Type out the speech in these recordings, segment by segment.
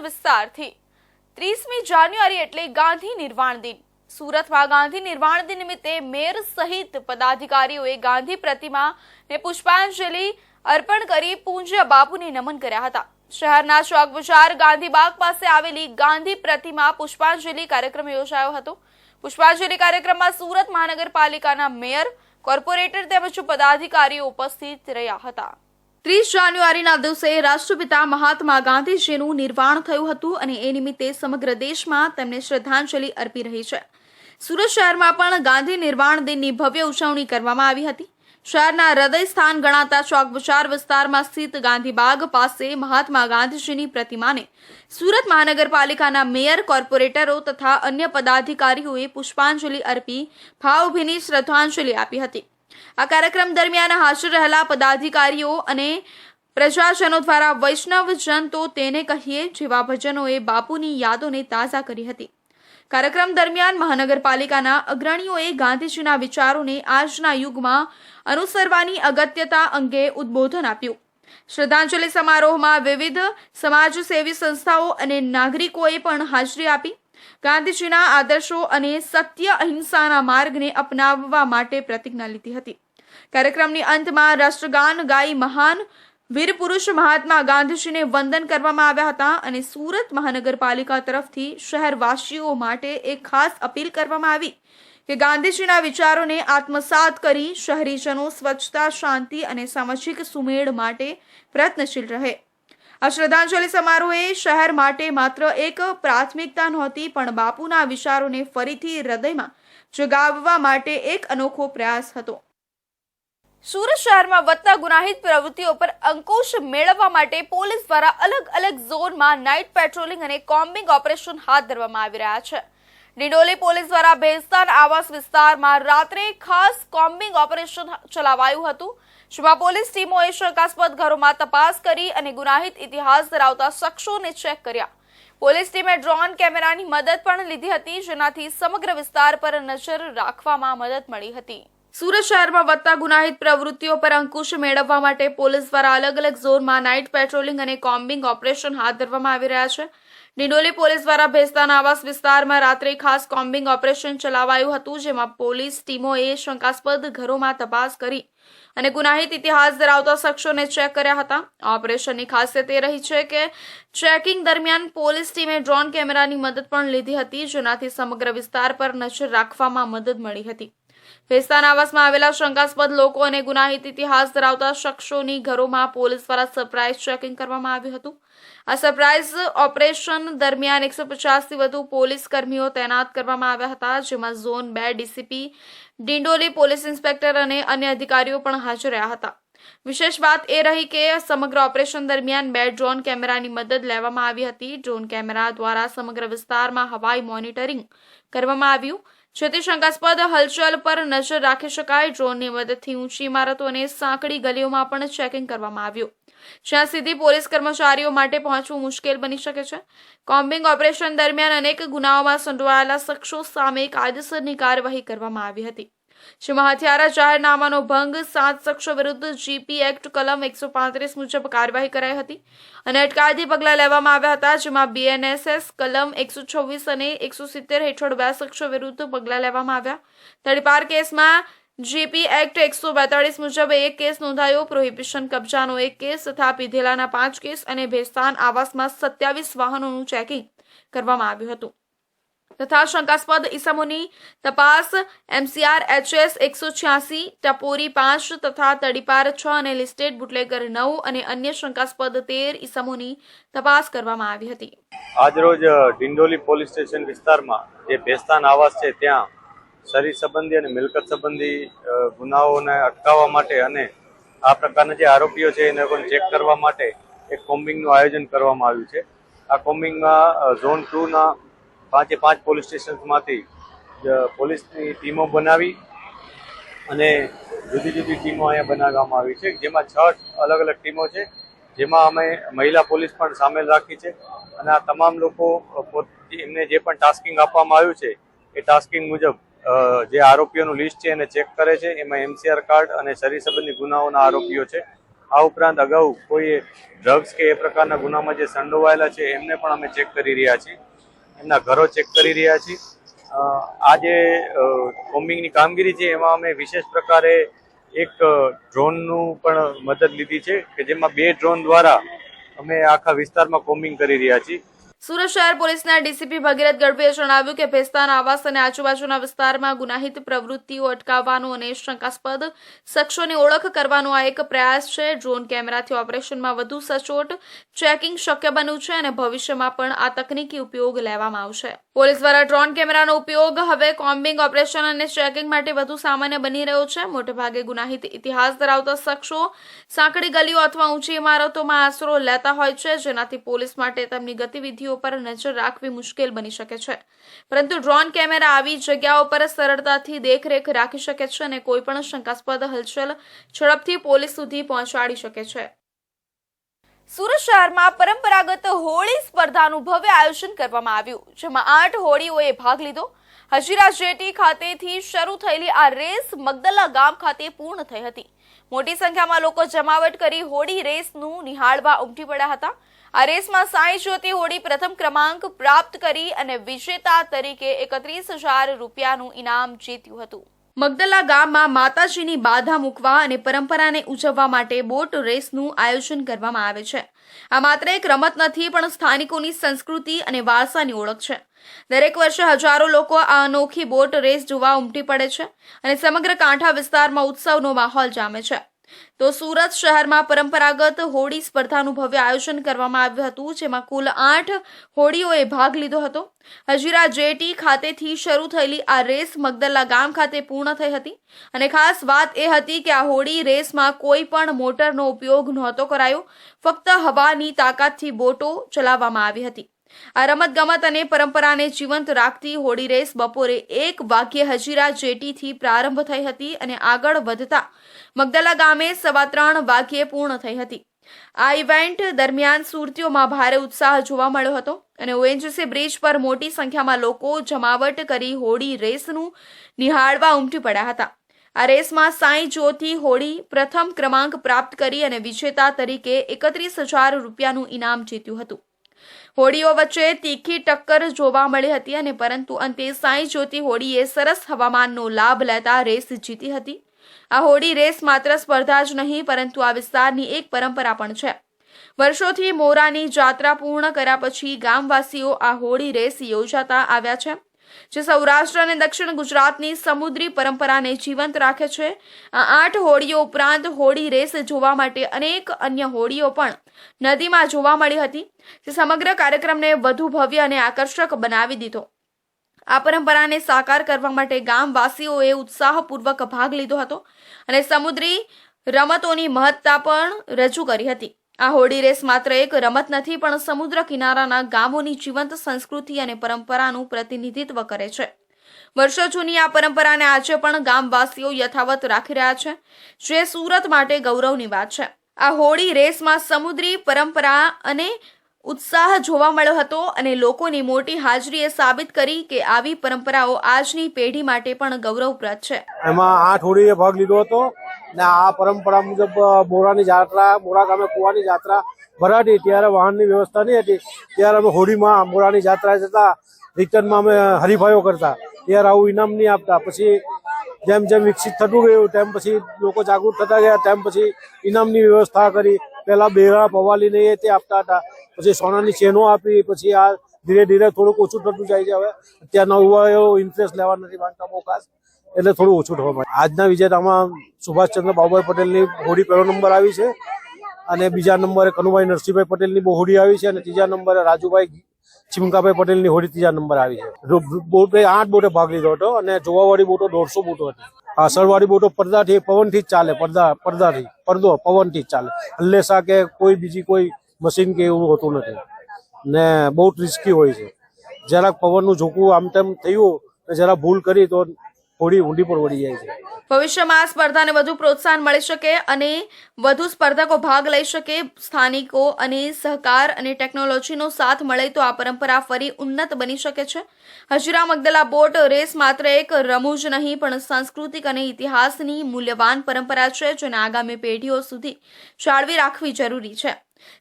વિસ્તારથી 30મી જાન્યુઆરી એટલે ગાંધી નિર્વાણ દિન। સુરતમાં ગાંધી નિર્વાણ દિન નિમિત્તે મેયર સહિત પદાધિકારીઓએ ગાંધી પ્રતિમાને પુષ્પાંજલિ અર્પણ કરી પૂજ્ય બાપુને નમન કર્યા હતા। શહેરના ચોક બજાર ગાંધીબાગ પાસે આવેલી ગાંધી પ્રતિમા પુષ્પાંજલિ કાર્યક્રમ યોજાયો હતો। પુષ્પાંજલિ કાર્યક્રમમાં સુરત મહાનગરપાલિકાના મેયર, કોર્પોરેટર તેમજ પદાધિકારીઓ ઉપસ્થિત રહ્યા હતા। 30 જાન્યુઆરીના દિવસે રાષ્ટ્રપિતા મહાત્મા ગાંધીજીનું નિર્વાણ થયું હતું અને એ નિમિત્તે સમગ્ર દેશમાં તેમને શ્રદ્ધાંજલિ અર્પી રહી છે। સુરત શહેરમાં પણ ગાંધી નિર્વાણ દિનની ભવ્ય ઉજવણી કરવામાં આવી હતી। શહેરના હૃદય સ્થાન ગણાતા ચોક બજાર વિસ્તારમાં સ્થિત ગાંધીબાગ પાસે મહાત્મા ગાંધીજીની પ્રતિમાને સુરત મહાનગરપાલિકાના મેયર, કોર્પોરેટરો તથા અન્ય પદાધિકારીઓએ પુષ્પાંજલિ અર્પી ભાવભીની શ્રદ્ધાંજલિ આપી હતી। આ કાર્યક્રમ દરમિયાન હાજર રહેલા પદાધિકારીઓ અને પ્રજાજનો દ્વારા વૈષ્ણવ જન તો તેને કહીએ જેવા ભજનોએ બાપુની યાદોને તાજા કરી હતી। કાર્યક્રમ દરમિયાન મહાનગરપાલિકાના અગ્રણીઓએ ગાંધીજીના વિચારોને આજના યુગમાં અનુસરવાની અગત્યતા અંગે ઉદ્બોધન આપ્યું। શ્રદ્ધાંજલિ સમારોહમાં વિવિધ સમાજસેવી સંસ્થાઓ અને નાગરિકોએ પણ હાજરી આપી ગાંધીજીના આદર્શો અને સત્ય અહિંસાના માર્ગને અપનાવવા માટે પ્રતિજ્ઞા લીધી હતી। કાર્યક્રમની અંતમાં રાષ્ટ્રગાન ગાઈ મહાન વીર પુરુષ મહાત્મા ગાંધીજીને વંદન કરવામાં આવ્યા હતા અને સુરત મહાનગરપાલિકા તરફથી શહેરવાસીઓ માટે એક ખાસ અપીલ કરવામાં આવી કે ગાંધીજીના વિચારોને આત્મસાત કરી શહેરીજનો સ્વચ્છતા, શાંતિ અને સામાજિક સુમેળ માટે પ્રયત્નશીલ રહે। આ શ્રદ્ધાંજલિ સમારોહે શહેર માટે માત્ર એક પ્રાથમિકતા નહોતી પણ બાપુના વિચારોને ફરીથી હૃદયમાં જગાવવા માટે એક અનોખો પ્રયાસ હતો। સુરત શહેરમાં વધતા ગુનાહિત પ્રવૃત્તિઓ પર અંકુશ મેળવવા માટે પોલીસ દ્વારા અલગ અલગ ઝોનમાં નાઇટ પેટ્રોલિંગ અને કોમ્બિંગ ઓપરેશન હાથ ધરવામાં આવી રહ્યા છે। ડિંડોલી પોલીસ દ્વારા ભેસ્તાન આવાસ વિસ્તારમાં રાત્રે ખાસ કોમ્બિંગ ઓપરેશન ચલાવાયું હતું, જેમાં પોલીસ ટીમોએ શંકાસ્પદ ઘરોમાં તપાસ કરી અને ગુનાહિત ઇતિહાસ ધરાવતા શખ્સોને ચેક કર્યા। પોલીસ ટીમે ડ્રોન કેમેરાની મદદ પણ લીધી હતી, જેનાથી સમગ્ર વિસ્તાર પર નજર રાખવામાં મદદ મળી હતી। સુરત શહેરમાં વધતા ગુનાહિત પ્રવૃત્તિઓ પર અંકુશ મેળવવા માટે પોલીસ દ્વારા અલગ અલગ ઝોનમાં નાઇટ પેટ્રોલિંગ અને કોમ્બિંગ ઓપરેશન હાથ ધરવામાં આવી રહ્યા છે। ડિંડોલી પોલીસ દ્વારા ભેસ્તાન આવાસ વિસ્તારમાં રાત્રે ખાસ કોમ્બિંગ ઓપરેશન ચલાવાયું હતું, જેમાં પોલીસ ટીમોએ શંકાસ્પદ ઘરોમાં તપાસ કરી અને ગુનાહિત ઇતિહાસ ધરાવતા શખ્સોને ચેક કર્યા હતા। આ ઓપરેશનની ખાસિયત એ રહી છે કે ચેકિંગ દરમિયાન પોલીસ ટીમે ડ્રોન કેમેરાની મદદ પણ લીધી હતી, જેનાથી સમગ્ર વિસ્તાર પર નજર રાખવામાં મદદ મળી હતી। ભેસ્તાન આવાસમાં આવેલા શંકાસ્પદ લોકો અને ગુનાહિત ઇતિહાસ ધરાવતા શખ્સોની ઘરોમાં પોલીસ દ્વારા સરપ્રાઇઝ ચેકિંગ કરવામાં આવ્યું હતું। આ સરપ્રાઇઝ ઓપરેશન દરમિયાન 150થી વધુ પોલીસ કર્મીઓ તૈનાત કરવામાં આવ્યા હતા, જેમાં zone 2 DCP, Dindoli police inspector અને અન્ય અધિકારીઓ પણ હાજર રહ્યા હતા। વિશેષ વાત એ રહી કે સમગ્ર ઓપરેશન દરમિયાન 2 ડ્રોન કેમેરાની મદદ લેવામાં આવી હતી। ડ્રોન કેમેરા દ્વારા સમગ્ર વિસ્તારમાં હવાઈ મોનિટરિંગ કરવામાં આવ્યું, જેથી શંકાસ્પદ હલચલ પર નજર રાખી શકાય। ડ્રોનની મદદથી ઊંચી ઇમારતો અને સાંકડી ગલીઓમાં પણ ચેકિંગ કરવામાં આવ્યું, જ્યાં સીધી પોલીસ કર્મચારીઓ માટે પહોંચવું મુશ્કેલ બની શકે છે। કોમ્બિંગ ઓપરેશન દરમિયાન અનેક ગુનાઓમાં સંડોવાયેલા શખ્સો સામે કાયદેસરની કાર્યવાહી કરવામાં આવી હતી, જેમાં હથિયારા જાહેરનામાનો ભંગ 7 શખ્સો વિરુદ્ધ જીપી એક્ટ કલમ 135 મુજબ કાર્યવાહી કરાઈ હતી અને અટકાયતી પગલાં લેવામાં આવ્યા હતા, જેમાં બીએનએસએસ કલમ 126 અને 170 હેઠળ 2 શખ્સો વિરુદ્ધ પગલાં લેવામાં આવ્યા। તડીપાર કેસમાં જીપી એક્ટ 142 મુજબ 1 કેસ નોંધાયો, પ્રોહિબિશન કબજાનો 1 કેસ તથા પીધેલાના 5 કેસ અને ભેસ્તાન આવાસમાં 27 વાહનોનું ચેકિંગ કરવામાં આવ્યું હતું તથા શંકાસ્પદ ઇસમોની તપાસ MCR HS 186, ટપોરી 5 તથા તડીપાર 6 અને લિસ્ટેડ બુટલેગર 9 અને અન્ય શંકાસ્પદ 13 ઇસમોની તપાસ કરવામાં આવી હતી। આજરોજ ડિંડોલી પોલીસ સ્ટેશન વિસ્તારમાં જે ભેસ્તાન આવાસ છે ત્યાં શરીર સંબંધી અને મિલકત સંબંધી ગુનાઓને અટકાવવા માટે અને આ પ્રકારના જે આરોપીઓ છે એને પણ ચેક કરવા માટે એક કોમ્બિંગનું આયોજન કરવામાં આવ્યું છે। આ કોમ્બિંગમાં ઝોન 2ના 5 પોલીસ સ્ટેશનમાંથી પોલીસની ટીમો બનાવી અને જુદી જુદી ટીમો અહીંયા બનાવવામાં આવી છે, જેમાં 6 અલગ અલગ ટીમો છે, જેમાં અમે મહિલા પોલીસ પણ સામેલ રાખી છે અને આ તમામ લોકો એમને જે પણ ટાસ્કિંગ આપવામાં આવ્યું છે એ ટાસ્કિંગ મુજબ જે આરોપીઓનું લિસ્ટ છે એને ચેક કરે છે। એમાં MCR કાર્ડ અને શરીર સંબંધી ગુનાઓના આરોપીઓ છે આ ઉપરાંત અગાઉ કોઈ ડ્રગ્સ કે એ પ્રકારના ગુનામાં જે સંડોવાયેલા છે એમને પણ અમે ચેક કરી રહ્યા છીએ, એમના ઘરો ચેક કરી રહ્યા છીએ. આ જે કોમ્બિંગની કામગીરી છે એમાં અમે વિશેષ પ્રકારે એક ડ્રોનનું પણ મદદ લીધી છે કે જેમાં 2 ડ્રોન દ્વારા અમે આખા વિસ્તારમાં કોમ્બિંગ કરી રહ્યા છીએ. સુરત શહેર પોલીસના ડીસીપી ભગીરથ ગઢવીએ જણાવ્યું કે ભેસ્તાન આવાસ અને આજુબાજુના વિસ્તારમાં ગુનાહિત પ્રવૃત્તિઓ અટકાવવાનો અને શંકાસ્પદ શખ્સોની ઓળખ કરવાનો આ એક પ્રયાસ છે. ડ્રોન કેમેરાથી ઓપરેશનમાં વધુ સચોટ ચેકિંગ શક્ય બન્યું છે અને ભવિષ્યમાં પણ આ તકનીકી ઉપયોગ લેવામાં આવશે. પોલીસ દ્વારા ડ્રોન કેમેરાનો ઉપયોગ હવે કોમ્બિંગ ઓપરેશન અને ચેકિંગ માટે વધુ સામાન્ય બની રહ્યો છે. મોટેભાગે ગુનાહિત ઇતિહાસ ધરાવતા શખ્સો સાંકડી ગલીઓ અથવા ઊંચી ઇમારતોમાં આશરો લેતા હોય છે, જેનાથી પોલીસ માટે તેમની ગતિવિધિઓ પર નજર રાખવી મુશ્કેલ બની શકે છે. પરંતુ ડ્રોન કેમેરા આવી જગ્યાઓ પર સરળતાથી દેખરેખ રાખી શકે છે અને કોઈ પણ શંકાસ્પદ હલચલ ઝડપથી પોલીસ સુધી પહોંચાડી શકે છે. સુરત શહેરમાં પરંપરાગત હોળી સ્પર્ધાનું ભવ્ય આયોજન કરવામાં આવ્યું, જેમાં 8 હોડીઓએ ભાગ લીધો. હજીરા જેટી ખાતેથી શરૂ થયેલી આ રેસ મગદલા ગામ ખાતે પૂર્ણ થઈ હતી. મોટી સંખ્યામાં લોકો જમાવટ કરી હોડી રેસનું નિહાળવા ઉમટી પડ્યા હતા. આ રેસમાં સાઈ જ્યોતિ હોડી પ્રથમ ક્રમાંક પ્રાપ્ત કરી અને વિજેતા તરીકે 31,000 રૂપિયાનું ઇનામ જીત્યું હતું. મગદલા ગામમાં માતાજીની બાધા મૂકવા અને પરંપરાને ઉજવવા માટે બોટ રેસનું આયોજન કરવામાં આવે છે. આ માત્ર એક રમત નથી, પણ સ્થાનિકોની સંસ્કૃતિ અને વારસાની ઓળખ છે. દરેક વર્ષે હજારો લોકો આ અનોખી બોટ રેસ જોવા ઉમટી પડે છે અને સમગ્ર કાંઠા વિસ્તારમાં ઉત્સવનો માહોલ જામે છે. તો સુરત શહેરમાં પરંપરાગત હોળી સ્પર્ધાનું ભવ્ય આયોજન કરવામાં આવ્યું હતું, જેમાં કુલ 8 હોડીઓએ ભાગ લીધો હતો. હજીરા જેટી ખાતેથી શરૂ થયેલી આ રેસ મગદલા ગામ ખાતે પૂર્ણ થઈ હતી અને ખાસ વાત એ હતી કે આ હોડી રેસમાં કોઈ પણ મોટરનો ઉપયોગ નહોતો કરાયો, ફક્ત હવાની તાકાતથી બોટો ચલાવવામાં આવી હતી. આ રમતગમત અને પરંપરાને જીવંત રાખતી હોડી રેસ બપોરે 1 વાગ્યે હજીરા જેટીથી પ્રારંભ થઈ હતી અને આગળ વધતા મગદલા ગામે 3:15 વાગ્યે પૂર્ણ થઈ હતી. આ ઇવેન્ટ દરમિયાન સુરતીઓમાં ભારે ઉત્સાહ જોવા મળ્યો હતો અને ઓએનજીસી બ્રિજ પર મોટી સંખ્યામાં લોકો જમાવટ કરી હોડી રેસનું નિહાળવા ઉમટી પડ્યા હતા. આ રેસમાં સાઈ જ્યોતિ હોડી પ્રથમ ક્રમાંક પ્રાપ્ત કરી અને વિજેતા તરીકે 31,000 રૂપિયાનું ઇનામ જીત્યું હતું. હોડીઓ વચ્ચે તીખી ટક્કર જોવા મળી હતી અને પરંતુ અંતે સાઈ જ્યોતિ હોડીએ સરસ હવામાનનો લાભ લેતા રેસ જીતી હતી. આ હોડી રેસ માત્ર સ્પર્ધા જ નહીં, પરંતુ આ વિસ્તારની એક પરંપરા પણ છે. વર્ષોથી મોરાની જાત્રા પૂર્ણ કર્યા પછી ગામવાસીઓ આ હોડી રેસ યોજાતા આવ્યા છે, જે સૌરાષ્ટ્ર અને દક્ષિણ ગુજરાતની સમુદ્રી પરંપરાને જીવંત રાખે છે. આ 8 હોડીઓ ઉપરાંત હોડી રેસ જોવા માટે અનેક અન્ય હોડીઓ પણ નદીમાં જોવા મળી હતી, જે સમગ્ર કાર્યક્રમને વધુ ભવ્ય અને આકર્ષક બનાવી દીધો. આ પરંપરાને સાકાર કરવા માટે ગામવાસીઓએ ઉત્સાહપૂર્વક ભાગ લીધો હતો અને સમુદ્રી રમતોની મહત્તા પણ રજૂ કરી હતી. આ હોડી રેસ માત્ર એક રમત નથી, પણ સમુદ્ર કિનારાના ગામોની જીવંત સંસ્કૃતિ અને પરંપરાનું પ્રતિનિધિત્વ કરે છે. વર્ષો જૂની આ પરંપરાને આજે પણ ગામવાસીઓ યથાવત રાખી રહ્યા છે, જે સુરત માટે ગૌરવની વાત છે. આ હોડી રેસમાં સમુદ્રી પરંપરા અને ઉત્સાહ જોવા મળ્યો હતો અને લોકોની મોટી હાજરીએ સાબિત કરી કે આવી પરંપરાઓ આજની પેઢી માટે પણ ગૌરવપ્રદ છે. એમાં 8 હોડીએ ભાગ લીધો હતો ને આ પરંપરા મુજબ મોરાની જાત્રા, મોરા ગામે કુવાની જાત્રા ભરાતી, ત્યારે વાહનની વ્યવસ્થા નહીં હતી, ત્યારે અમે હોડીમાં મોરાની જાત્રા જતા, રિટર્નમાં અમે હરીફાઈઓ કરતા, ત્યારે આવું ઇનામ નહીં આપતા. પછી જેમ જેમ વિકસિત થતું ગયું તેમ પછી લોકો જાગૃત થતા ગયા, તેમ પછી ઇનામની વ્યવસ્થા કરી. પહેલા બેરા પવાલી ને તે આપતા હતા, પછી સોનાની ચેનો આપી, પછી આ ધીરે ધીરે થોડુંક ઓછું થતું જાય છે. હવે અત્યારના યુવાઓ ઇન્ટરેસ્ટ લેવા નથી માંગતા બહુ ખાસ, એટલે થોડું ઓછું થવા માંડ્યું. આજના વિજેતામાં સુભાષચંદ્ર બાબુભાઈ પટેલની હોડી 1લો નંબર આવી છે અને બીજા નંબરે કનુભાઈ નરસિંહભાઈ પટેલની હોડી આવી છે અને ત્રીજા નંબરે રાજુભાઈ ચીમકાભાઈ પટેલની હોડી 3જા નંબર આવી છે. બોટે 8 બોટે ભાગ લીધો હતો અને જોવાવાળી બોટો 150 બોટો હતી. આ સળવાળી બોટો પડદાથી પવનથી જ ચાલે, પડદાથી પડદો પવનથી જ ચાલે, હલ્લેસા કે કોઈ બીજી કોઈ મશીન કે એવું હોતું નથી ને બહુ રિસ્કી હોય છે. જરાક પવનનું ઝોકું આમ તેમ થયું ને જરા ભૂલ કરી તો હોડી ઊંડી પર વળી જાય છે. ભવિષ્યમાં આ સ્પર્ધાને વધુ પ્રોત્સાહન મળી શકે અને વધુ સ્પર્ધકો ભાગ લઈ શકે. સ્થાનિકો અને સહકાર અને ટેકનોલોજીનો સાથ મળે તો આ પરંપરા ફરી ઉન્નત બની શકે છે. હજીરા મગદલા બોટ રેસ માત્ર એક રમૂજ નહીં પણ સાંસ્કૃતિક અને ઇતિહાસની મૂલ્યવાન પરંપરા છે, જેને આગામી પેઢીઓ સુધી જાળવી રાખવી જરૂરી છે.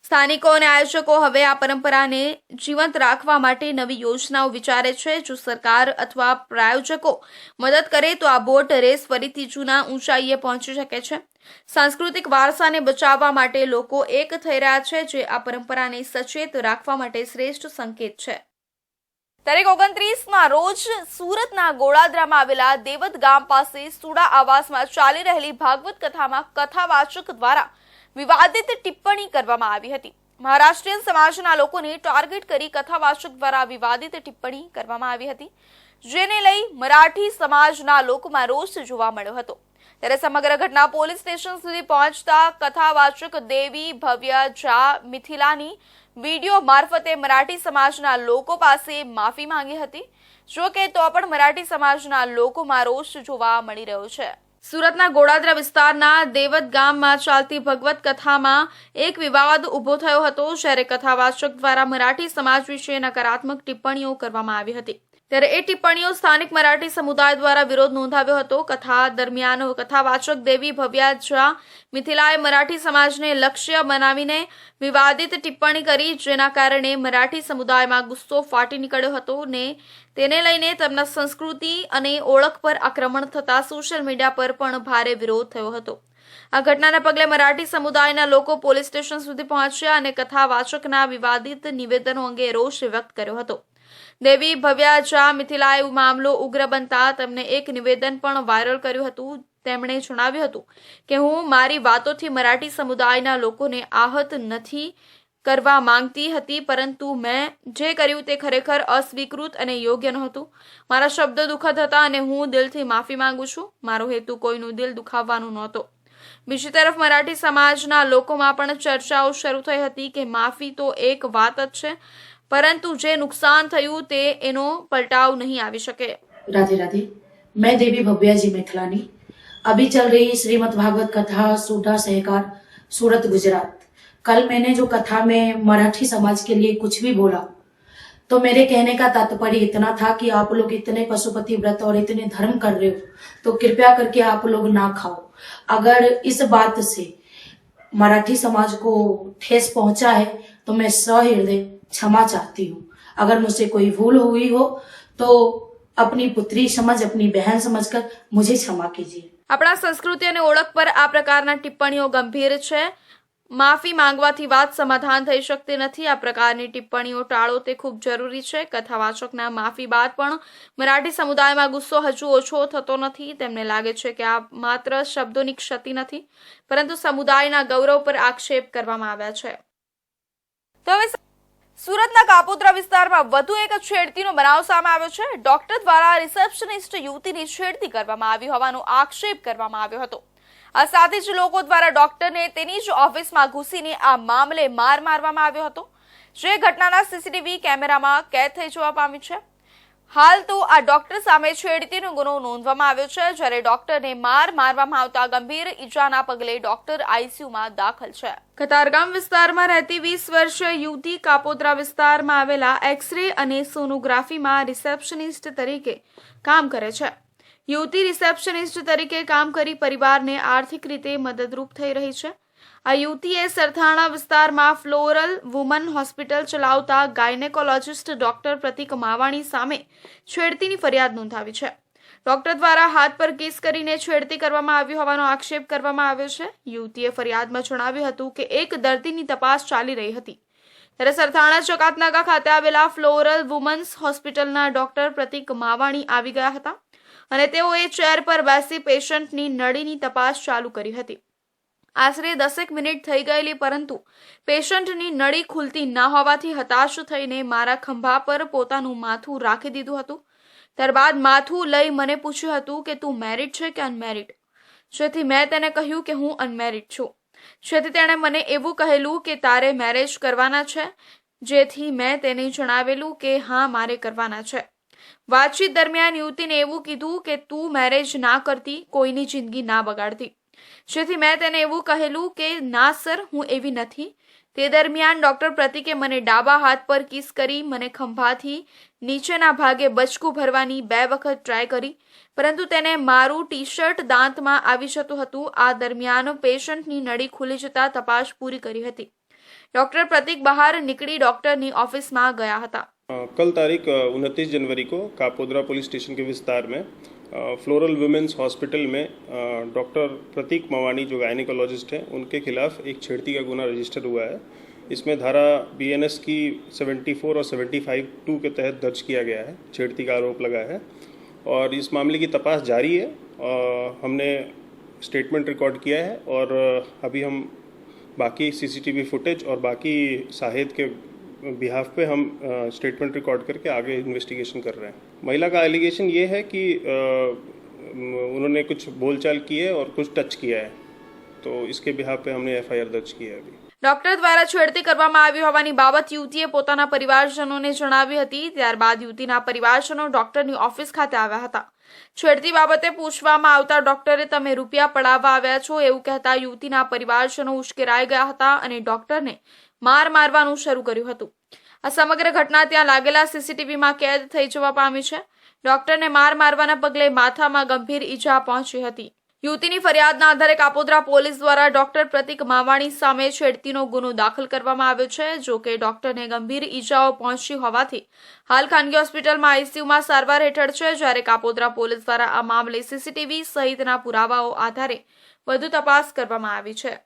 સ્થાનિકો અને આયોજકો હવે આ પરંપરાને જીવંત રાખવા માટે નવી યોજનાઓ વિચારે છે. જો સરકાર અથવા પ્રાયોજકો મદદ કરે તો આ બોટ રેસ ફરીથી જૂના ઊંચાઈએ પહોંચી શકે છે. સાંસ્કૃતિક વારસાને બચાવવા માટે લોકો એક થઈ રહ્યા છે, જે આ પરંપરાને સચેત રાખવા માટે શ્રેષ્ઠ સંકેત છે. તારીખ 29ના રોજ સુરતના ગોળાદરામાં આવેલા દેવત ગામ પાસે સુડા આવાસમાં ચાલી રહેલી ભાગવત કથામાં કથાવાચક દ્વારા વિવાદિત ટિપ્પણી કરવામાં આવી હતી. મહારાષ્ટ્રીયન સમાજના લોકોને ટાર્ગેટ કરી કથાવાચક દ્વારા વિવાદિત ટિપ્પણી કરવામાં આવી હતી, જેને લઈ મરાઠી સમાજના લોકોમાં રોષ જોવા મળ્યો હતો. ત્યારે સમગ્ર ઘટના પોલીસ સ્ટેશન સુધી પહોંચતા કથાવાચક દેવી ભવ્ય ઝા મિથિલાની વિડીયો મારફતે મરાઠી સમાજના લોકો પાસે માફી માંગી હતી. જો કે તો પણ મરાઠી સમાજના લોકોમાં રોષ જોવા મળી રહ્યો છે. સુરતના ગોળાદરા વિસ્તારના દેવત ગામમાં ચાલતી ભગવત કથામાં એક વિવાદ ઉભો થયો હતો, જ્યારે કથાવાચક દ્વારા મરાઠી સમાજ વિશે નકારાત્મક ટિપ્પણીઓ કરવામાં આવી હતી. ત્યારે એ ટિપ્પણીઓ સ્થાનિક મરાઠી સમુદાય દ્વારા વિરોધ નોંધાવ્યો હતો. કથા દરમિયાન કથાવાચક દેવી ભવ્યા ઝા મિથિલાએ મરાઠી સમાજને લક્ષ્ય બનાવીને વિવાદિત ટિપ્પણી કરી, જેના કારણે મરાઠી સમુદાયમાં ગુસ્સો ફાટી નીકળ્યો હતો ને તેને લઈને તેમના સંસ્કૃતિ અને ઓળખ પર આક્રમણ થતા સોશિયલ મીડિયા પર પણ ભારે વિરોધ થયો હતો. આ ઘટનાને પગલે મરાઠી સમુદાયના લોકો પોલીસ સ્ટેશન સુધી પહોંચ્યા અને કથાવાચકના વિવાદિત નિવેદનો અંગે રોષ વ્યક્ત કર્યો હતો. દેવી ભવ્યા ઝા મિથિલાએ મામલો ઉગ્ર બનતા તેમને એક નિવેદન પણ વાયરલ કર્યું હતું. તેમણે જણાવ્યું હતું કે હું મારી વાતોથી મરાઠી સમુદાયના લોકોને આહત નથી કરવા માંગતી હતી, પરંતુ મેં જે કર્યું તે ખરેખર અસ્વીકૃત અને યોગ્ય નહોતું. મારા શબ્દો દુઃખદ હતા અને હું દિલથી માફી માંગુ છું. મારો હેતુ કોઈનું દિલ દુખાવવાનો નહોતો. બીજી તરફ મરાઠી સમાજના લોકોમાં પણ ચર્ચાઓ શરૂ થઈ હતી કે માફી તો એક વાત જ છે, પરંતુ જે નુકસાન થયું તે એનો પલટાવ નહીં આવી શકે. राधे राधे, मैं देवी भव्या जी मिथिलानी. अभी चल रही श्रीमद् भागवत कथा सूटा सहकार सूरत गुजरात. कल मैंने जो कथा में मराठी समाज के लिए कुछ भी बोला तो मेरे कहने का तात्पर्य इतना था कि आप लोग इतने पशुपति व्रत और इतने धर्म कर रहे हो तो कृपया करके आप लोग ना खाओ. अगर इस बात से मराठी समाज को ठेस पहुंचा है तो मैं सहृदय क्षमा चाहती हूँ. अगर मुझसे कोई भूल हुई हो तो अपनी पुत्री समझ, अपनी बहन समझकर मुझे क्षमा कीजिए. આપણા સંસ્કૃતિ અને ઓળખ પર આ પ્રકારના ટિપ્પણીઓ ગંભીર છે. માફી માંગવાથી વાત સમાધાન થઈ શકતી નથી. આ પ્રકારની ટિપ્પણીઓ ટાળો તે ખૂબ જરૂરી છે. કથાવાચકના માફી બાદ પણ મરાઠી સમુદાયમાં ગુસ્સો હજુ ઓછો થતો નથી. તેમને લાગે છે કે આ માત્ર શબ્દોની ક્ષતિ નથી, પરંતુ સમુદાયના ગૌરવ પર આક્ષેપ કરવામાં આવ્યા છે. તો હવે સુરતના કાપોદ્રા વિસ્તારમાં વધુ એક છેડતીનો બનાવ સામે આવ્યો છે. ડોક્ટર દ્વારા રિસેપ્શનિસ્ટ યુવતીની છેડતી કરવામાં આવી હોવાનો આક્ષેપ કરવામાં આવ્યો હતો. આ સાથે જ લોકો દ્વારા ડોક્ટરને તેની જ ઓફિસમાં ઘૂસીને આ મામલે માર મારવામાં આવ્યો હતો, જે ઘટનાના સીસીટીવી કેમેરામાં કેદ થઈ જવા પામી છે. હાલ તો આ ડોક્ટર સામે છેડતીનો ગુનો નોંધવામાં આવ્યો છે, જ્યારે ડોક્ટરને માર મારવામાં આવતા ગંભીર ઈજાના પગલે ડોક્ટર આઈસીયુમાં દાખલ છે. કતારગામ વિસ્તારમાં રહેતી 20 વર્ષીય યુવતી કાપોદ્રા વિસ્તારમાં આવેલા એક્સ-રે અને સોનોગ્રાફીમાં રિસેપ્શનિસ્ટ તરીકે કામ કરે છે. યુવતી રિસેપ્શનિસ્ટ તરીકે કામ કરી પરિવારને આર્થિક રીતે મદદરૂપ થઈ રહી છે. આ યુવતીએ સરથાણા વિસ્તારમાં ફ્લોરલ વુમન હોસ્પિટલ ચલાવતા ગાયનેકોલોજિસ્ટ ડોક્ટર પ્રતિક માવાણી સામે છેડતીની ફરિયાદ નોંધાવી છે. ડોક્ટર દ્વારા હાથ પર કેસ કરીને છેડતી કરવામાં આવી હોવાનો આક્ષેપ કરવામાં આવ્યો છે. યુવતીએ ફરિયાદમાં જણાવ્યું હતું કે એક દર્દીની તપાસ ચાલી રહી હતી, ત્યારે સરથાણા ચકાતનાકા ખાતે આવેલા ફ્લોરલ વુમન્સ હોસ્પિટલના ડોક્ટર પ્રતિક માવાણી આવી ગયા હતા અને તેઓએ ચેર પર બેસી પેશન્ટની નળીની તપાસ ચાલુ કરી હતી. આશરે 10 મિનિટ થઈ ગયેલી, પરંતુ પેશન્ટની નળી ખુલતી ન હોવાથી હતાશ થઈને મારા ખંભા પર પોતાનું માથું રાખી દીધું હતું. ત્યારબાદ માથું લઈ મને પૂછ્યું હતું કે તું મેરિડ છે કે અનમેરિડ, જેથી મેં તેને કહ્યું કે હું અનમેરિડ છું. જેથી તેણે મને એવું કહેલું કે તારે મેરેજ કરવાના છે, જેથી મેં તેને જણાવેલું કે હા મારે કરવાના છે. વાતચીત દરમિયાન યુવતીને એવું કીધું કે તું મેરેજ ના કરતી, કોઈની જિંદગી ના બગાડતી, જેથી મેં તેને એવું કહેલું કે ના સર, હું એવી નથી. તે દરમિયાન ડોક્ટર પ્રતિકે મને ડાબા હાથ પર કિસ કરી મને ખંભાથી નીચેના ભાગે બચકું ભરવાની 2 વખત ટ્રાય કરી, પરંતુ તેને મારું ટી-શર્ટ દાંતમાં આવી જતું હતું. આ દરમિયાન પેશન્ટની નળી ખુલી જતા તપાસ પૂરી કરી હતી. डॉक्टर प्रतीक बाहर निकली डॉक्टरनी ऑफिस में गया था। कल तारीख 29 जनवरी को कापोद्रा पुलिस स्टेशन के विस्तार में फ्लोरल वुमेन्स हॉस्पिटल में डॉक्टर प्रतीक मवानी जो गायनिकोलॉजिस्ट हैं उनके खिलाफ एक छेड़ती का गुना रजिस्टर हुआ है। इसमें धारा BNS की 74 और 75(2) के तहत दर्ज किया गया है, छेड़ती का आरोप लगा है और इस मामले की तपास जारी है। हमने स्टेटमेंट रिकॉर्ड किया है और अभी हम बाकी CCTV फुटेज और बाकी शाहिद के बिहाफ पे हम स्टेटमेंट रिकॉर्ड करके आगे इन्वेस्टिगेशन कर रहे हैं। महिला का एलिगेशन ये है कि उन्होंने कुछ बोलचाल की है और कुछ टच किया है, तो इसके बिहाफ पे हमने FIR दर्ज की है। अभी ડોક્ટર દ્વારા છેડતી કરવામાં આવી હોવાની બાબત યુવતીએ પોતાના પરિવારજનોને જણાવી હતી। ત્યારબાદ યુવતીના પરિવારજનો ડોક્ટરની ઓફિસ ખાતે આવ્યા હતા। છેડતી બાબતે પૂછવામાં આવતા ડોક્ટરે તમે રૂપિયા પડાવવા આવ્યા છો એવું કહેતા યુવતીના પરિવારજનો ઉશ્કેરાઈ ગયા હતા અને ડોક્ટરને માર મારવાનું શરૂ કર્યું હતું। આ સમગ્ર ઘટના ત્યાં લાગેલા CCTVમાં કેદ થઈ જવા પામી છે। ડોક્ટરને માર મારવાના પગલે માથામાં ગંભીર ઈજા પહોંચી હતી। યુવતીની ફરિયાદના આધારે કાપોદ્રા પોલીસ દ્વારા ડોક્ટર પ્રતીક માવાણી સામે છેડતીનો ગુનો દાખલ કરવામાં આવ્યો છે। જો કે ડોક્ટરને ગંભીર ઈજાઓ પહોંચી હોવાથી હાલ ખાનગી હોસ્પિટલમાં ICUમાં સારવાર હેઠળ છે, જ્યારે કાપોદ્રા પોલીસ દ્વારા આ મામલે CCTV સહિતના પુરાવાઓ આધારે વધુ તપાસ કરવામાં આવી છે।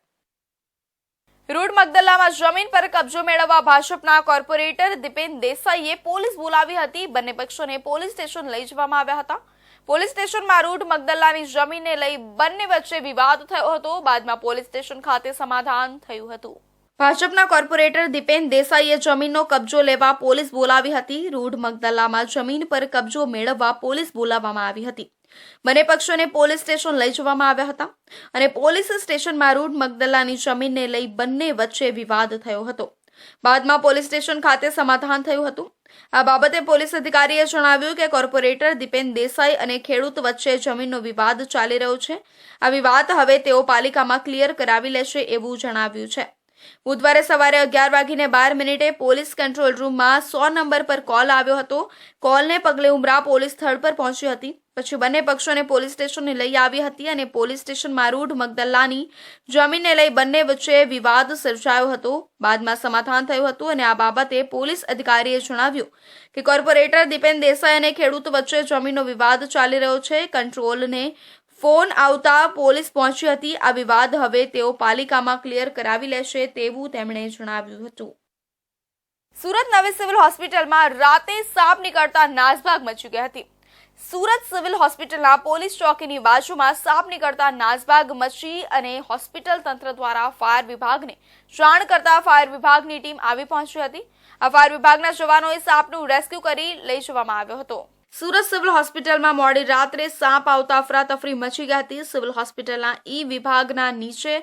રૂડ મગદલ્લામાં જમીન પર કબજો મેળવવા ભાજપના કોર્પોરેટર દીપેન દેસાઈએ પોલીસ બોલાવી હતી। બંને પક્ષોને પોલીસ સ્ટેશન લઈ જવામાં આવ્યા હતા। પોલીસ સ્ટેશનમાં રૂડ મગદલ્લાની જમીનને લઈ બંને વચ્ચે વિવાદ થયો હતો। બાદમાં પોલીસ સ્ટેશન ખાતે સમાધાન થયું હતું। ભાજપના કોર્પોરેટર દીપેન દેસાઈએ જમીનનો કબજો લેવા પોલીસ બોલાવી હતી। રૂડ મગદલ્લામાં જમીન પર કબજો મેળવવા પોલીસ બોલાવવામાં આવી હતી। બંને પક્ષોને પોલીસ સ્ટેશન લઈ જવામાં આવ્યા હતા અને પોલીસ સ્ટેશનમાં રૂડ મગદલ્લાની જમીનને લઈ બંને વચ્ચે વિવાદ થયો હતો। બાદમાં પોલીસ સ્ટેશન ખાતે સમાધાન થયું હતું। આ બાબતે પોલીસ અધિકારીએ જણાવ્યું કે કોર્પોરેટર દીપેન દેસાઈ અને ખેડૂત વચ્ચે જમીનનો વિવાદ ચાલી રહ્યો છે। આ વિવાદ હવે તેઓ પાલિકામાં ક્લિયર કરાવી લેશે એવું જણાવ્યું છે। બુધવારે સવારે 11:12 પોલીસ કંટ્રોલ રૂમમાં 100 નંબર પર કોલ આવ્યો હતો। કોલને પગલે ઉમરા પોલીસ સ્થળ પર પહોંચી હતી। પછી બંને પક્ષોને પોલીસ સ્ટેશને લઈ આવી હતી અને પોલીસ સ્ટેશનમાં રૂડ મગદલ્લાની જમીનને લઈ બંને વચ્ચે વિવાદ સર્જાયો હતો। બાદમાં સમાધાન થયું હતું અને આ બાબતે પોલીસ અધિકારીએ જણાવ્યું કે કોર્પોરેટર દીપેન દેસાઈ અને ખેડૂત વચ્ચે જમીનનો વિવાદ ચાલી રહ્યો છે। કંટ્રોલને ફોન આવતા પોલીસ પહોંચી હતી। આ વિવાદ હવે તેઓ પાલિકામાં ક્લિયર કરાવી લેશે તેવું તેમણે જણાવ્યું હતું। સુરત નવી સિવિલ હોસ્પિટલમાં રાતે સાપ નીકળતા નાસભાગ મચી ગઈ હતી। સુરત સિવિલ હોસ્પિટલના પોલીસ ચોકીની બાજુમાં સાપ નીકળતા નાસભાગ મચી અને હોસ્પિટલ તંત્ર દ્વારા ફાયર વિભાગને જાણ કરતા ફાયર વિભાગની ટીમ આવી પહોંચી હતી। આ ફાયર વિભાગના જવાનોએ સાપનું રેસ્ક્યુ કરી લઈ જવામાં આવ્યો હતો। સુરત સિવિલ હોસ્પિટલમાં મોડી રાત્રે સાપ આવતા અફરાતફરી મચી ગઈ હતી। સિવિલ હોસ્પિટલના વિભાગના નીચે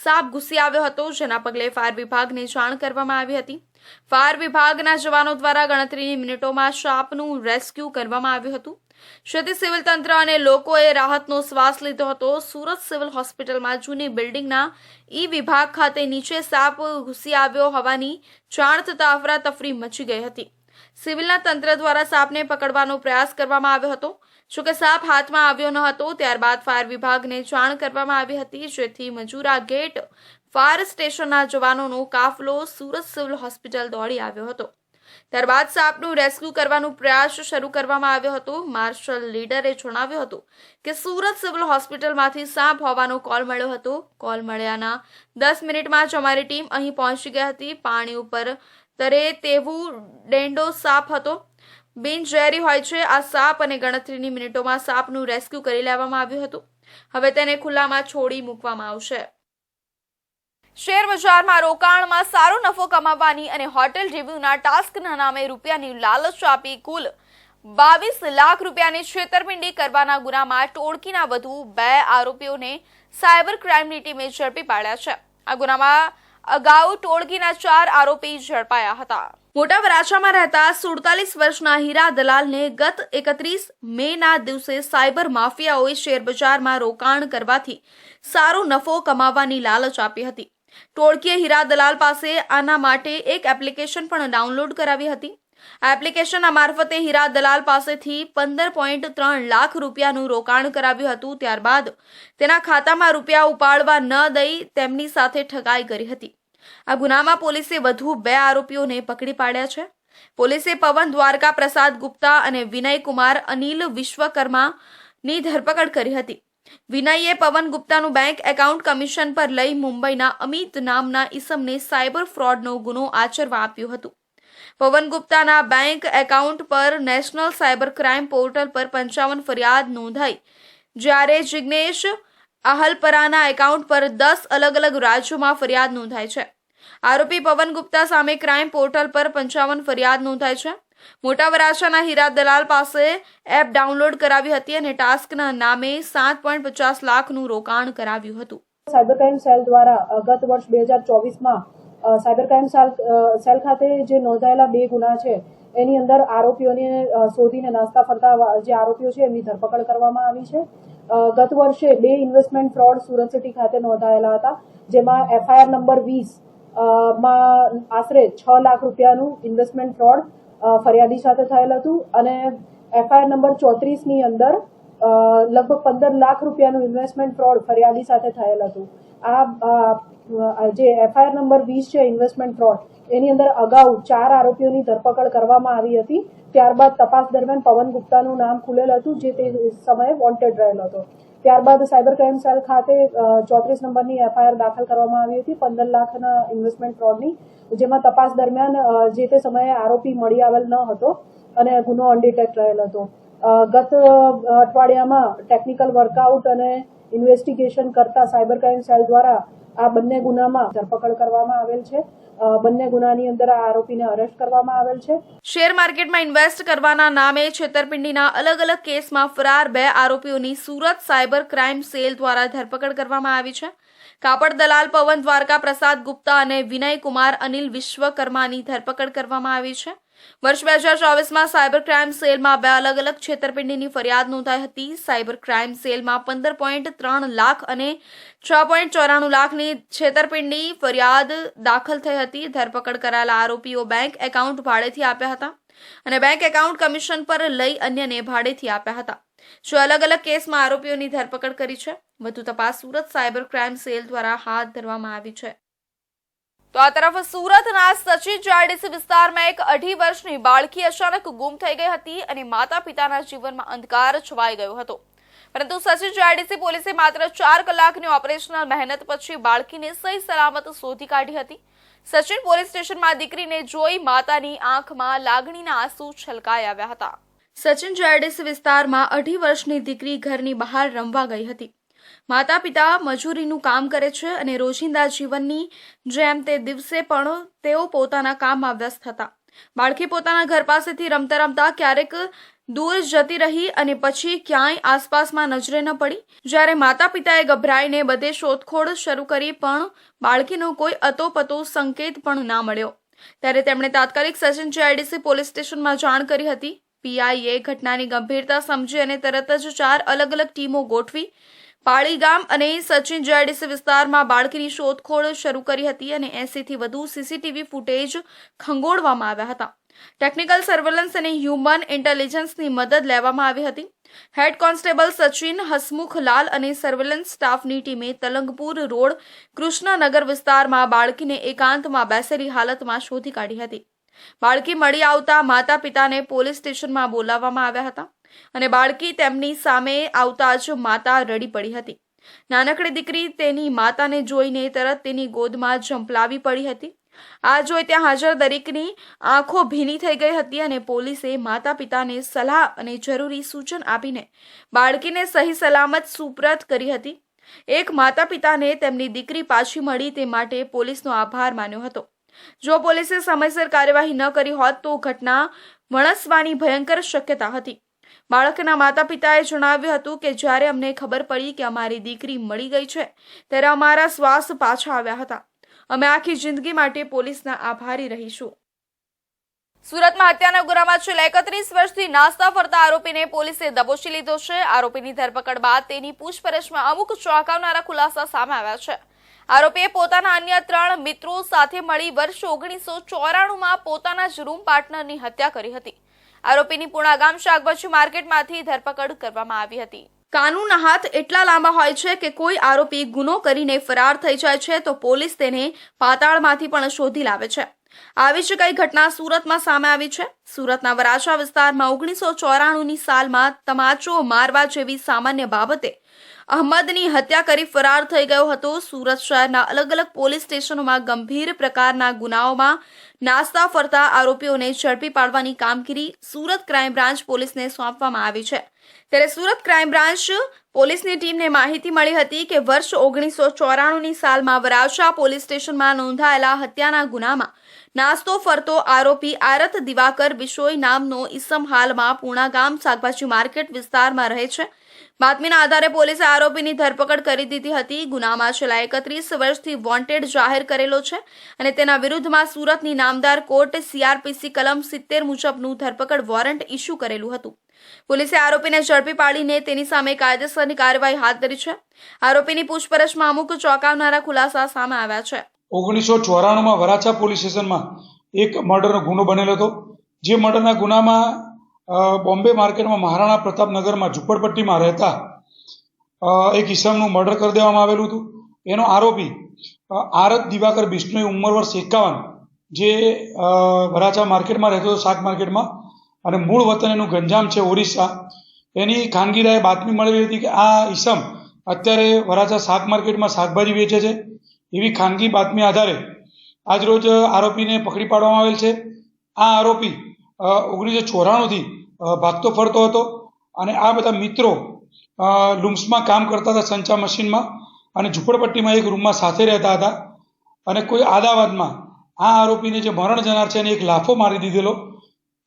સાપ ઘૂસી આવ્યો હતો, જેના પગલે ફાયર વિભાગને જાણ કરવામાં આવી હતી। ફાયર વિભાગના જવાનો દ્વારા ગણતરીની મિનિટોમાં સાપનું રેસ્ક્યુ કરવામાં આવ્યું હતું, જેથી સિવિલ તંત્ર અને લોકોએ રાહતનો શ્વાસ લીધો હતો। સુરત સિવિલ હોસ્પિટલમાં જૂની બિલ્ડિંગના વિભાગ ખાતે નીચે સાપ ઘૂસી આવ્યો હોવાની જાણ થતા અફરાતફરી મચી ગઈ હતી। સિવિલના તંત્ર દ્વારા સાપને પકડવાનો પ્રયાસ કરવામાં આવ્યો હતો, જોકે સાપ હાથમાં આવ્યો ન હતો। ત્યારબાદ ફાયર વિભાગને જાણ કરવામાં આવી હતી, જેથી મજૂરા ગેટ ફાયર સ્ટેશનના જવાનોનો કાફલો સુરત સિવિલ હોસ્પિટલ દોડી આવ્યો હતો। ત્યારબાદ સાપનું રેસ્ક્યુ કરવાનો પ્રયાસ શરૂ કરવામાં આવ્યો હતો। માર્શલ લીડરે જણાવ્યું હતું કે સુરત સિવિલ હોસ્પિટલમાંથી સાપ હોવાનો કોલ મળ્યો હતો। કોલ મળ્યાના 10 મિનિટમાં જ અમારી ટીમ અહીં પહોંચી ગઈ હતી। પાણી ઉપર તરે તેવું ડેન્ડો સાપ હતો, બિનઝેરી હોય છે આ સાપ અને ગણતરીની મિનિટોમાં સાપનું રેસ્ક્યુ કરી લેવામાં આવ્યું હતું। હવે તેને ખુલ્લામાં છોડી મૂકવામાં આવશે। શેર બજારમાં રોકાણમાં સારો નફો કમાવવાની અને હોટેલ રિવ્યુના ટાસ્કના નામે રૂપિયાની લાલચ આપી કુલ 22 લાખ રૂપિયાની છેતરપિંડી કરવાના ગુનામાં ટોળકીના વધુ 2 આરોપીઓને સાયબર ક્રાઇમની ટીમે ઝડપી પાડ્યા છે। આ ગુનામાં અગાઉ ટોળકીના 4 આરોપી ઝડપાયા હતા। મોટા વરાછામાં રહેતા 47 વર્ષના હીરા દલાલને ગત 31 મેના દિવસે સાયબર માફિયાઓએ શેરબજારમાં રોકાણ કરવાથી સારો નફો કમાવવાની લાલચ આપી હતી. ટોળકીએ હીરા દલાલ પાસે આના માટે એક એપ્લિકેશન પણ ડાઉનલોડ કરાવી હતી. આ એપ્લિકેશનના મારફતે હીરા દલાલ પાસેથી 15.3 લાખ રૂપિયાનું રોકાણ કરાવ્યું હતું. ત્યારબાદ તેના ખાતામાં રૂપિયા ઉપાડવા ન દઈ તેમની સાથે ઠગાઈ કરી હતી. આ ગુનામાં પોલીસે વધુ 2 આરોપીઓને પકડી પાડ્યા છે. પોલીસે પવન દ્વારકા પ્રસાદ ગુપ્તા અને વિનય કુમાર અનિલ વિશ્વકર્માની ધરપકડ કરી હતી. વિનયે પવન ગુપ્તાનું બેંક એકાઉન્ટ કમિશન પર લઈ મુંબઈના અમિત નામના ઈસમને સાયબર ફ્રોડનો ગુનો આચરવા આપ્યું હતું. પવન ગુપ્તાના બેંક એકાઉન્ટ પર નેશનલ સાયબર ક્રાઇમ પોર્ટલ પર 55 ફરિયાદ નોંધાઈ, જ્યારે જિગ્નેશ આહલપરાના એકાઉન્ટ પર 10 અલગ અલગ રાજ્યોમાં ફરિયાદ નોંધાઈ છે. આરોપી પવન ગુપ્તા સામે ક્રાઇમ પોર્ટલ પર 55 ફરિયાદ નોંધાઈ છે. મોટા વરાછાના હીરા દલાલ પાસે એપ ડાઉનલોડ કરાવી હતી અને ટાસ્કના નામે 7.50 લાખનું રોકાણ કરાવ્યું હતું. સાયબર ક્રાઇમ સેલ દ્વારા ગત વર્ષ 2024માં સાયબર ક્રાઇમ સેલ ખાતે જે નોંધાયેલા 2 ગુના છે એની અંદર આરોપીઓને શોધીને નાસ્તા ફરતા જે આરોપીઓ છે એમની ધરપકડ કરવામાં આવી છે. ગત વર્ષે 2 ઇન્વેસ્ટમેન્ટ ફ્રોડ સુરત સિટી ખાતે નોંધાયેલા હતા, જેમાં FIR નંબર 20 માં આશરે 6 લાખ રૂપિયાનું ઇન્વેસ્ટમેન્ટ ફ્રોડ ફરિયાદી સાથે થયેલ હતું અને FIR નંબર 34 ની અંદર લગભગ 15 લાખ રૂપિયાનું ઇન્વેસ્ટમેન્ટ ફ્રોડ ફરિયાદી સાથે થયેલ હતું. આ જે FIR નંબર 20 છે ઇન્વેસ્ટમેન્ટ ફ્રોડ એની અંદર અગાઉ 4 આરોપીઓની ધરપકડ કરવામાં આવી હતી. ત્યારબાદ તપાસ દરમિયાન પવન ગુપ્તાનું નામ ખુલેલ હતું, જે તે સમયે વોન્ટેડ રહેલ હતો. ત્યારબાદ સાયબર ક્રાઇમ સેલ ખાતે 34 નંબરની FIR દાખલ કરવામાં આવી હતી 15 લાખના ઇન્વેસ્ટમેન્ટ ફ્રોડની, જેમાં તપાસ દરમિયાન જે તે સમયે આરોપી મળી આવેલ ન હતો અને ગુનો અનડિટેક્ટ રહેલ હતો. ગત અઠવાડિયામાં ટેકનિકલ વર્કઆઉટ અને ઇન્વેસ્ટિગેશન કરતા સાયબર ક્રાઇમ સેલ દ્વારા આ બંને ગુનામાં ધરપકડ કરવામાં આવેલ છે. બંને ગુનાની અંદર આ આરોપીને અરેસ્ટ કરવામાં આવેલ છે. શેર માર્કેટમાં ઇન્વેસ્ટ કરવાના નામે છેતરપિંડીના અલગ અલગ કેસમાં ફરાર 2 આરોપીઓની સુરત સાયબર ક્રાઇમ સેલ દ્વારા ધરપકડ કરવામાં આવી છે. કાપડ દલાલ પવન દ્વારકા પ્રસાદ ગુપ્તા અને વિનય કુમાર અનિલ વિશ્વકર્માની ધરપકડ કરવામાં આવી છે. વર્ષ 2024માં સાયબર ક્રાઇમ સેલમાં 2 અલગ અલગ છેતરપિંડીની ફરિયાદ નોંધાઈ હતી. સાયબર ક્રાઇમ સેલમાં 15.3 લાખ અને 6.94 લાખની છેતરપિંડી ફરિયાદ દાખલ થઈ હતી. ધરપકડ કરાયેલા આરોપીઓ બેંક એકાઉન્ટ ભાડેથી આપ્યા હતા અને બેંક એકાઉન્ટ કમિશન પર લઈ અન્યને ભાડેથી આપ્યા હતા. જો અલગ અલગ કેસમાં આરોપીઓની ધરપકડ કરી છે. વધુ તપાસ સુરત સાયબર ક્રાઇમ સેલ દ્વારા હાથ ધરવામાં આવી છે. તો આ તરફ સુરતના સચિન JRDC વિસ્તારમાં એક 2.5 વર્ષની બાળકી અચાનક ગુમ થઈ ગઈ હતી અને માતા પિતાના જીવનમાં અંધકાર છવાઈ ગયો હતો. પરંતુ સચિન JRDC પોલીસે માત્ર 4 કલાકની ઓપરેશનલ મહેનત પછી બાળકીને સહી સલામત શોધી કાઢી હતી. સચિન પોલીસ સ્ટેશનમાં દીકરીને જોઈ માતાની આંખમાં લાગણીના આંસુ છલકાઈ આવ્યા હતા. સચિન JRDC વિસ્તારમાં 2.5 વર્ષની દીકરી ઘરની બહાર રમવા ગઈ હતી. માતા પિતા મજૂરીનું કામ કરે છે અને રોજિંદા જીવનની જેમ તે દિવસે પણ તેઓ પોતાના કામમાં વ્યસ્ત હતા. બાળકી પોતાના ઘર પાસેથી રમતા રમતા ક્યારેક દૂર જતી રહી અને પછી ક્યાંય આસપાસમાં નજરે ન પડી. જ્યારે માતા પિતાએ ગભરાઈને બધે શોધખોળ શરૂ કરી પણ બાળકીનો કોઈ અતોપતો સંકેત પણ ના મળ્યો. ત્યારે તેમણે તાત્કાલિક સચિન JRDC પોલીસ સ્ટેશનમાં જાણ કરી હતી. પીઆઈએ ઘટનાની ગંભીરતા સમજી અને તરત જ 4 અલગ અલગ ટીમો ગોઠવી પાળી ગામ અને સચિન JRDC વિસ્તારમાં બાળકીની શોધખોળ શરૂ કરી હતી અને 80 થી વધુ CCTV ફૂટેજ ખંગોળવામાં આવ્યા હતા. ટેકનિકલ સર્વેલન્સ અને હ્યુમન ઇન્ટેલિજન્સની મદદ લેવામાં આવી હતી. હેડ કોન્સ્ટેબલ સચિન હસમુખલાલ અને સર્વેલન્સ સ્ટાફની ટીમે તલંગપુર રોડ કૃષ્ણનગર વિસ્તારમાં બાળકીને એકાંતમાં બેસેલી હાલતમાં શોધી કાઢી હતી. બાળકી મળી આવતા માતા પિતાને પોલીસ સ્ટેશનમાં બોલાવવામાં આવ્યા હતા અને બાળકી તેમની સામે આવતા જ માતા રડી પડી હતી. નાનકડી દીકરી તેની માતાને જોઈને તરત તેની ગોદમાં ઝંપલાવી પડી હતી. આ જોઈ ત્યાં હાજર દરેકની આંખો ભીની થઈ ગઈ હતી અને પોલીસે માતા પિતાને સલાહ અને જરૂરી સૂચન આપીને બાળકીને સહી સલામત સુપરત કરી હતી. એક માતા પિતાને તેમની દીકરી પાછી મળી તે માટે પોલીસનો આભાર માન્યો હતો. જો પોલીસે સમયસર કાર્યવાહી ન કરી હોત તો ઘટના વણસવાની ભયંકર શક્યતા હતી. બાળકના માતા પિતાએ જણાવ્યું હતું કે જ્યારે અમને ખબર પડી કે અમારી દીકરી મળી ગઈ છે ત્યારે અમારા શ્વાસ પાછા આવ્યા હતા. અમે આખી જિંદગી માટે પોલીસના આભારી રહીશું. સુરતમાં હત્યાના ગુનામાં છેલ્લા 31 વર્ષથી નાસ્તા ફરતા આરોપીને પોલીસે દબોચી લીધો છે. આરોપીની ધરપકડ બાદ તેની પૂછપરછમાં અમુક ચોંકાવનારા ખુલાસા સામે આવ્યા છે. આરોપીએ પોતાના અન્ય 3 મિત્રો સાથે મળી વર્ષ 1994માં પોતાના જ રૂમ પાર્ટનરની હત્યા કરી હતી. આરોપીની પૂણાગામ શાકભાજી માર્કેટમાંથી ધરપકડ કરવામાં આવી હતી. કાનૂનના હાથ એટલા લાંબા હોય છે કે કોઈ આરોપી ગુનો કરીને ફરાર થઈ જાય છે તો પોલીસ તેને પાતાળમાંથી પણ શોધી લાવે છે. આવી જ કઈ ઘટના સુરતમાં સામે આવી છે. સુરતના વરાછા વિસ્તારમાં 1994ની સાલમાં તમાચો મારવા જેવી સામાન્ય બાબતે અહમદની હત્યા કરી ફરાર થઈ ગયો હતો. સુરત શહેરના અલગ અલગ પોલીસ સ્ટેશનોમાં ગંભીર પ્રકારના ગુનાઓમાં નાસ્તા ફરતા આરોપીઓને ઝડપી પાડવાની કામગીરી સુરત ક્રાઇમ બ્રાન્ચ પોલીસને સોંપવામાં આવી છે. ત્યારે સુરત ક્રાઇમ બ્રાન્ચ પોલીસની ટીમને માહિતી મળી હતી કે વર્ષ 1994ની સાલમાં વરાછા પોલીસ સ્ટેશનમાં નોંધાયેલા હત્યાના ગુનામાં નાસ્તો ફરતો આરોપી આરત દિવાકર બિશોઈ નામનો ઈસમ હાલમાં પૂણાગામ શાકભાજી માર્કેટ વિસ્તારમાં રહે છે. બાતમીના આધારે પોલીસે આરોપીની ધરપકડ કરી દીધી હતી. ગુનામાં છેલ્લા 31 વર્ષથી વોન્ટેડ જાહેર કરેલો છે અને તેના વિરુદ્ધમાં સુરતની નામદાર કોર્ટ CRPC કલમ 70 મુજબનું ધરપકડ વોરંટ ઇસ્યુ કરેલું હતું. પોલીસે આરોપીને ઝડપી પાડીને તેની સામે કાયદેસરની કાર્યવાહી હાથ ધરી છે. આરોપીની પૂછપરછમાં અમુક ચોંકાવનારા ખુલાસા સામે આવ્યા છે. 1994માં વરાછા પોલીસ સ્ટેશનમાં એક મર્ડરનો ગુનો બનેલો હતો. જે મર્ડરના ગુનામાં બોમ્બે માર્કેટમાં મહારાણા પ્રતાપનગરમાં ઝુંપડપટ્ટીમાં રહેતા એક ઈસમનું મર્ડર કરી દેવામાં આવેલું હતું. એનો આરોપી આરત દિવાકર બિશ્નોઈ ઉંમર વર્ષ 51, જે વરાછા માર્કેટમાં રહેતો હતો, શાક માર્કેટમાં, અને મૂળ વતન એનું ગંજામ છે, ઓરિસ્સા. એની ખાનગીરાએ બાતમી મળેલી હતી કે આ ઈસમ અત્યારે વરાછા શાક માર્કેટમાં શાકભાજી વેચે છે. એવી ખાનગી બાતમી આધારે આજરોજ આરોપીને પકડી પાડવામાં આવેલ છે. આ આરોપી 1994થી ભાગતો ફરતો હતો અને આ બધા મિત્રો લૂમ્સમાં કામ કરતા હતા, સંચા મશીનમાં, અને ઝુંપડપટ્ટીમાં એક રૂમમાં સાથે રહેતા હતા. અને કોઈ આદાવતમાં આ આરોપીને જે મરણ જનાર છે એને એક લાફો મારી દીધેલો.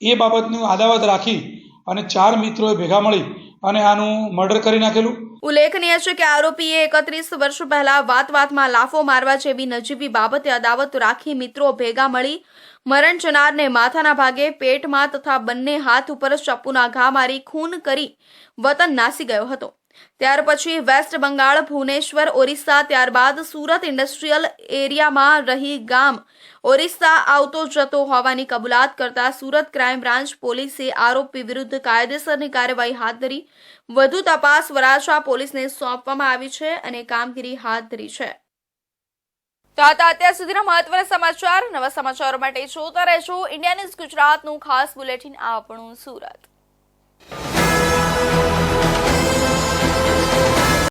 એ બાબતનું આદાવત રાખી અને 4 મિત્રોએ ભેગા મળી અને આનું મર્ડર કરી નાખેલું. ઉલ્લેખનીય છે કે આરોપીએ 31 વર્ષ પહેલા વાતમાં લાફો મારવા જેવી નજીવી બાબતે અદાવત રાખી મિત્રો ભેગા મળી મરણ જનારને માથાના ભાગે, પેટમાં તથા બંને હાથ ઉપર ચપ્પુના ઘા મારી ખૂન કરી વતન નાસી ગયો હતો. ત્યાર પછી વેસ્ટ બંગાળ, ભુવનેશ્વર, ઓરિસ્સા, ત્યારબાદ સુરત ઇન્ડસ્ટ્રીયલ એરિયામાં રહી ગામ ઓરિસ્સા આવતો જતો હોવાની કબૂલાત કરતા સુરત ક્રાઇમ બ્રાન્ચ પોલીસે આરોપી વિરુદ્ધ કાયદેસરની કાર્યવાહી હાથ ધરી વધુ તપાસ વરાછા પોલીસને સોંપવામાં આવી છે અને કામગીરી હાથ ધરી છે. તો આ હતા અત્યાર સુધીના મહત્વના સમાચાર. નવા સમાચારો માટે જોતા રહેજો ઇન્ડિયા ન્યૂઝ ગુજરાતનું ખાસ બુલેટિન આપણું સુરત.